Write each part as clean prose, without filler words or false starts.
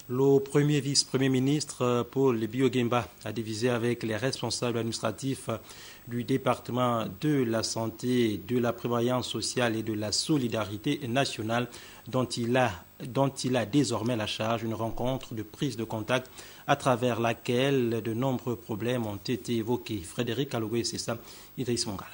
Le premier vice-premier ministre, Paul Biogimba, a divisé avec les responsables administratifs du département de la santé, de la prévoyance sociale et de la solidarité nationale dont il a désormais la charge, une rencontre de prise de contact à travers laquelle de nombreux problèmes ont été évoqués. Frédéric Alogoué, c'est ça, Idriss Mongala.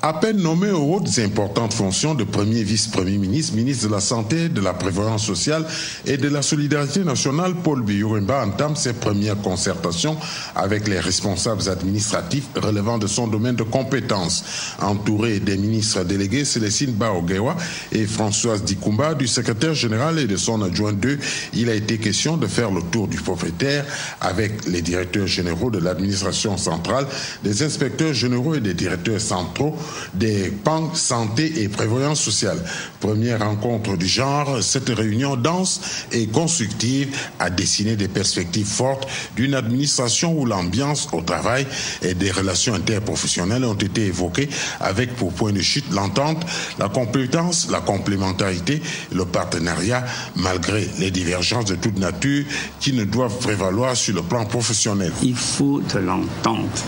À peine nommé aux hautes et importantes fonctions de premier vice-premier ministre, ministre de la Santé, de la Prévoyance sociale et de la Solidarité nationale, Paul Biogimba entame ses premières concertations avec les responsables administratifs relevant de son domaine de compétences. Entouré des ministres délégués Célestine Baogewa et Françoise Dikumba, du secrétaire général et de son adjoint 2, il a été question de faire le tour du propriétaire avec les directeurs généraux de l'administration centrale, des inspecteurs généraux et des directeurs centraux des pans santé et prévoyance sociale. Première rencontre du genre, cette réunion dense et constructive a dessiné des perspectives fortes d'une administration où l'ambiance au travail et des relations interprofessionnelles ont été évoquées avec pour point de chute l'entente, la compétence, la complémentarité, le partenariat malgré les divergences de toute nature qui ne doivent prévaloir sur le plan professionnel. Il faut de l'entente.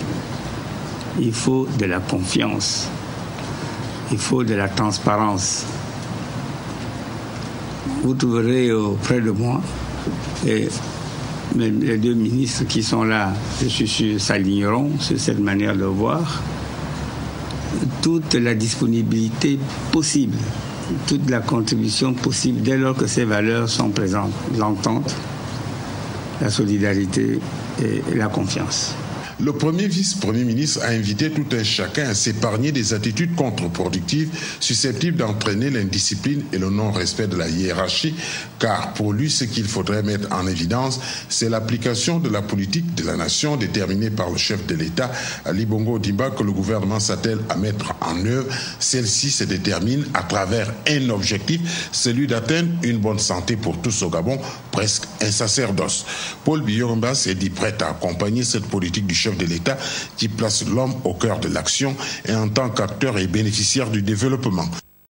Il faut de la confiance. Il faut de la transparence. Vous trouverez auprès de moi, et les deux ministres qui sont là, je suis sûr, s'aligneront sur cette manière de voir, toute la disponibilité possible, toute la contribution possible dès lors que ces valeurs sont présentes. L'entente, la solidarité et la confiance. Le premier vice-premier ministre a invité tout un chacun à s'épargner des attitudes contre-productives susceptibles d'entraîner l'indiscipline et le non-respect de la hiérarchie, car pour lui, ce qu'il faudrait mettre en évidence, c'est l'application de la politique de la nation déterminée par le chef de l'État, Ali Bongo Ondimba, que le gouvernement s'attelle à mettre en œuvre. Celle-ci se détermine à travers un objectif, celui d'atteindre une bonne santé pour tous au Gabon, presque un sacerdoce. Paul Biogimba s'est dit prêt à accompagner cette politique du chef de l'État qui place l'homme au cœur de l'action et en tant qu'acteur et bénéficiaire du développement.